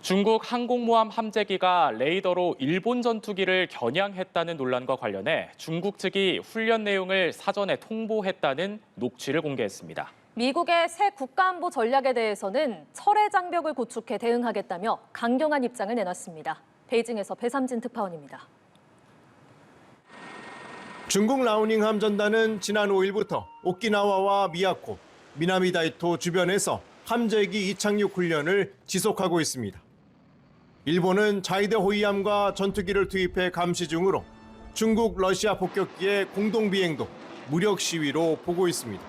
중국 항공모함 함재기가 레이더로 일본 전투기를 겨냥했다는 논란과 관련해 중국 측이 훈련 내용을 사전에 통보했다는 녹취를 공개했습니다. 미국의 새 국가안보 전략에 대해서는 철의 장벽을 구축해 대응하겠다며 강경한 입장을 내놨습니다. 베이징에서 배삼진 특파원입니다. 중국 라오닝함 전단은 지난 5일부터 오키나와와 미야코, 미나미다이토 주변에서 함재기 이착륙 훈련을 지속하고 있습니다. 일본은 자위대 호위함과 전투기를 투입해 감시 중으로 중국, 러시아 폭격기의 공동 비행도 무력 시위로 보고 있습니다.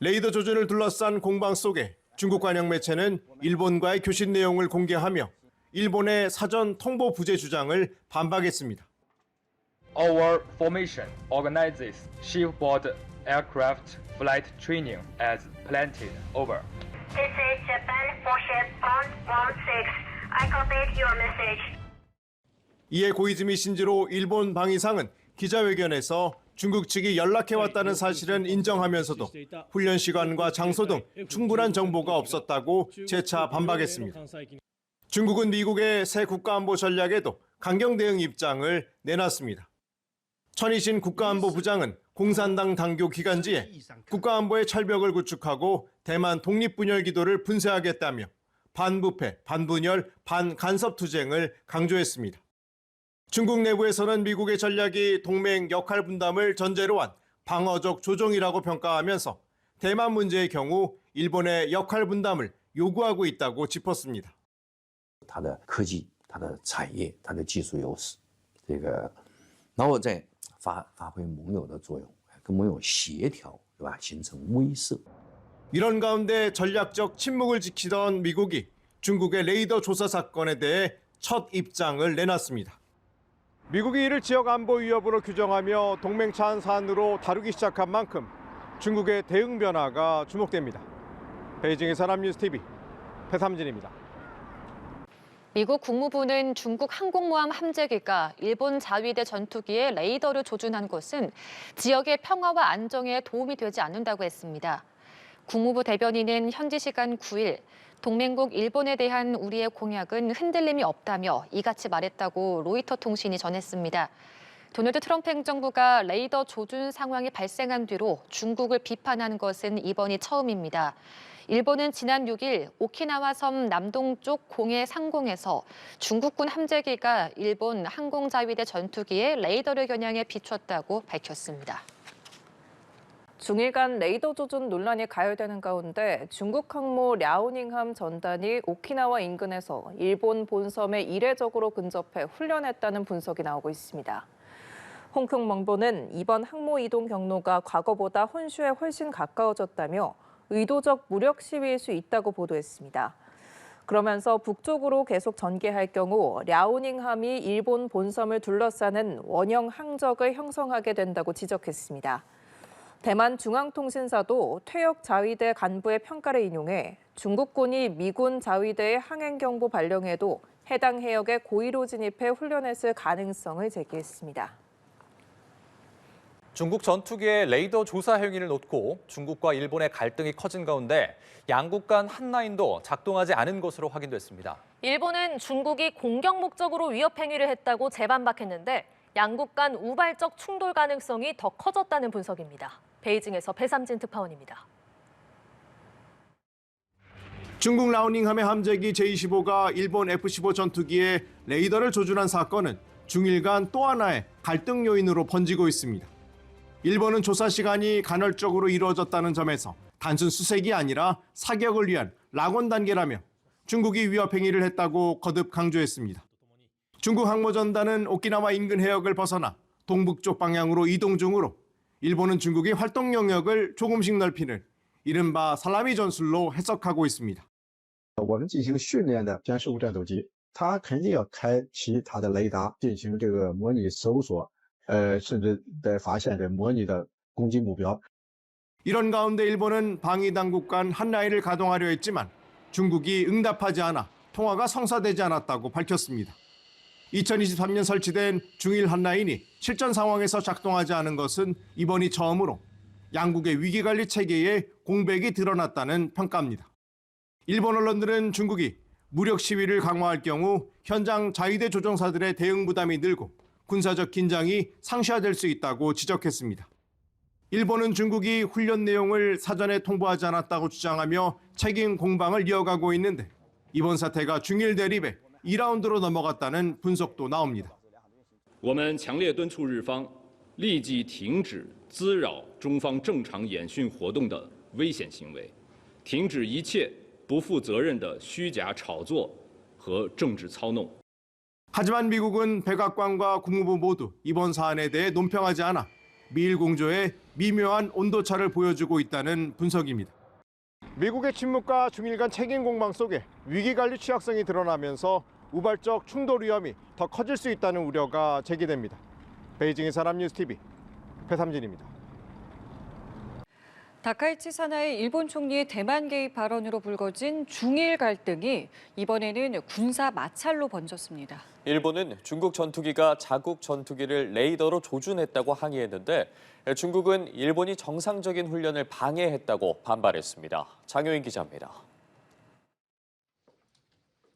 레이더 조준을 둘러싼 공방 속에 중국 관영 매체는 일본과의 교신 내용을 공개하며 일본의 사전 통보 부재 주장을 반박했습니다. Our formation organizes shipboard aircraft flight training as planned. Over. This is Japan for ship 116. I copied your message. 이에 고이즈미 신지로 일본 방위상은 기자회견에서 중국 측이 연락해왔다는 사실은 인정하면서도 훈련 시간과 장소 등 충분한 정보가 없었다고 재차 반박했습니다. 중국은 미국의 새 국가안보 전략에도 강경 대응 입장을 내놨습니다. 천이신 국가안보부장은 공산당 당교 기간지에 국가안보의 철벽을 구축하고 대만 독립분열 기도를 분쇄하겠다며 반부패, 반분열, 반간섭 투쟁을 강조했습니다. 중국 내부에서는 미국의 전략이 동맹 역할 분담을 전제로 한 방어적 조종이라고 평가하면서 대만 문제의 경우 일본의 역할 분담을 요구하고 있다고 짚었습니다. 它的科技、它的产业、它的技术优势，然后再发挥盟友的作用，跟盟友协调，对吧？形成威慑。 이런 가운데 전략적 침묵을 지키던 미국이 중국의 레이더 조사 사건에 대해 첫 입장을 내놨습니다. 미국이 이를 지역 안보 위협으로 규정하며 동맹차원 사안으로 다루기 시작한 만큼 중국의 대응 변화가 주목됩니다. 베이징의 사람뉴스TV 배삼진입니다. 미국 국무부는 중국 항공모함 함재기가 일본 자위대 전투기에 레이더를 조준한 것은 지역의 평화와 안정에 도움이 되지 않는다고 했습니다. 국무부 대변인은 현지 시간 9일 동맹국 일본에 대한 우리의 공약은 흔들림이 없다며 이같이 말했다고 로이터 통신이 전했습니다. 도널드 트럼프 행정부가 레이더 조준 상황이 발생한 뒤로 중국을 비판한 것은 이번이 처음입니다. 일본은 지난 6일 오키나와 섬 남동쪽 공해 상공에서 중국군 함재기가 일본 항공자위대 전투기에 레이더를 겨냥해 비췄다고 밝혔습니다. 중일 간 레이더 조준 논란이 가열되는 가운데 중국 항모 랴오닝함 전단이 오키나와 인근에서 일본 본섬에 이례적으로 근접해 훈련했다는 분석이 나오고 있습니다. 홍콩멍보는 이번 항모 이동 경로가 과거보다 혼슈에 훨씬 가까워졌다며 의도적 무력 시위일 수 있다고 보도했습니다. 그러면서 북쪽으로 계속 전개할 경우 랴오닝함이 일본 본섬을 둘러싸는 원형 항적을 형성하게 된다고 지적했습니다. 대만 중앙통신사도 퇴역 자위대 간부의 평가를 인용해 중국군이 미군 자위대의 항행경보 발령에도 해당 해역에 고의로 진입해 훈련했을 가능성을 제기했습니다. 중국 전투기의 레이더 조사 행위를 놓고 중국과 일본의 갈등이 커진 가운데 양국 간 한라인도 작동하지 않은 것으로 확인됐습니다. 일본은 중국이 공격 목적으로 위협 행위를 했다고 재반박했는데 양국 간 우발적 충돌 가능성이 더 커졌다는 분석입니다. 베이징에서 배삼진 특파원입니다. 중국 라오닝함의 함재기 제-25가 일본 F-15 전투기에 레이더를 조준한 사건은 중일 간 또 하나의 갈등 요인으로 번지고 있습니다. 일본은 조사 시간이 간헐적으로 이루어졌다는 점에서 단순 수색이 아니라 사격을 위한 락원 단계라며 중국이 위협 행위를 했다고 거듭 강조했습니다. 중국 항모전단은 오키나와 인근 해역을 벗어나 동북쪽 방향으로 이동 중으로 일본은 중국의 활동 영역을 조금씩 넓히는 이른바 살라미 전술로 해석하고 있습니다. 我们进行训练的歼15战斗机，它肯定要开启它的雷达进行这个模拟搜索，甚至在发现这模拟的攻击目标。 이런 가운데 일본은 방위 당국 간 한라인을 가동하려 했지만 중국이 응답하지 않아 통화가 성사되지 않았다고 밝혔습니다. 2023년 설치된 중일 한라인이 실전 상황에서 작동하지 않은 것은 이번이 처음으로 양국의 위기관리 체계에 공백이 드러났다는 평가입니다. 일본 언론들은 중국이 무력 시위를 강화할 경우 현장 자위대 조종사들의 대응 부담이 늘고 군사적 긴장이 상시화될 수 있다고 지적했습니다. 일본은 중국이 훈련 내용을 사전에 통보하지 않았다고 주장하며 책임 공방을 이어가고 있는데 이번 사태가 중일 대립에 2라운드로 넘어갔다는 분석도 나옵니다. 我们强烈敦促日方立即停止滋扰中方正常演训活动的危险行为，停止一切不负责任的虚假炒作和政治操弄。 하지만 미국은 백악관과 국무부 모두 이번 사안에 대해 논평하지 않아 미일 공조의 미묘한 온도차를 보여주고 있다는 분석입니다. 미국의 침묵과 중일 간 책임 공방 속에 위기관리 취약성이 드러나면서 우발적 충돌 위험이 더 커질 수 있다는 우려가 제기됩니다. 베이징의 사람뉴스TV 배삼진입니다. 다카이치 사나이 일본 총리의 대만 개입 발언으로 불거진 중일 갈등이 이번에는 군사 마찰로 번졌습니다. 일본은 중국 전투기가 자국 전투기를 레이더로 조준했다고 항의했는데 중국은 일본이 정상적인 훈련을 방해했다고 반발했습니다. 장효인 기자입니다.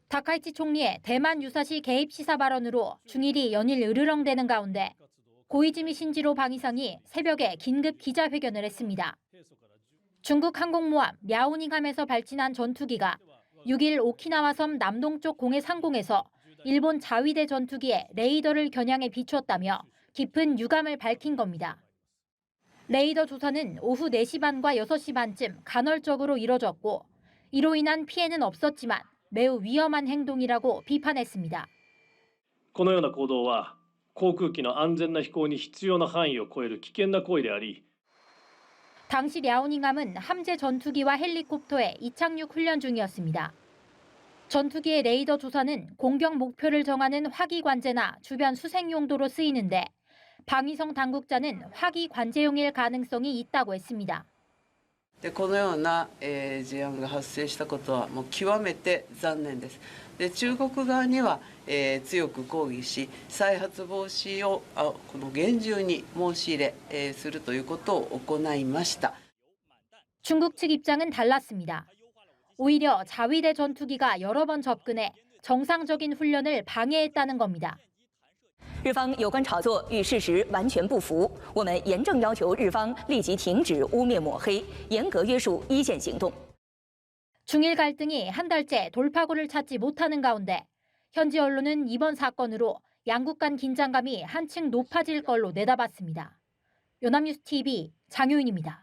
다카이치 총리의 대만 유사시 개입 시사 발언으로 중일이 연일 으르렁대는 가운데 고이즈미 신지로 방위상이 새벽에 긴급 기자회견을 했습니다. 중국 항공모함 랴오닝함에서 발진한 전투기가 6일 오키나와 섬 남동쪽 공해 상공에서 일본 자위대 전투기의 레이더를 겨냥해 비추었다며 깊은 유감을 밝힌 겁니다. 레이더 조사는 오후 4시 반과 6시 반쯤 간헐적으로 이뤄졌고 이로 인한 피해는 없었지만 매우 위험한 행동이라고 비판했습니다. このような行動は航空機の安全な飛行に必要な範囲を超える危険な行為であり 당시 랴오닝함은 함재 전투기와 헬리콥터의 이착륙 훈련 중이었습니다. 전투기의 레이더 조사는 공격 목표를 정하는 화기 관제나 주변 수색 용도로 쓰이는데 방위성 당국자는 화기 관제용일 가능성이 있다고 했습니다. このような事案が発生したことはもう極めて残念です。中国側には強く抗議し、再発防止をこの厳重に申し入れするということを行いました。 중국 측 입장은 달랐습니다. 오히려 자위대 전투기가 여러 번 접근해 정상적인 훈련을 방해했다는 겁니다. 日方有关炒作与事实完全不符，我们严正要求日方立即停止污蔑抹黑，严格约束一线行动。 중일 갈등이 한 달째 돌파구를 찾지 못하는 가운데 현지 언론은 이번 사건으로 양국 간 긴장감이 한층 높아질 걸로 내다봤습니다. 연합뉴스TV 장효인입니다.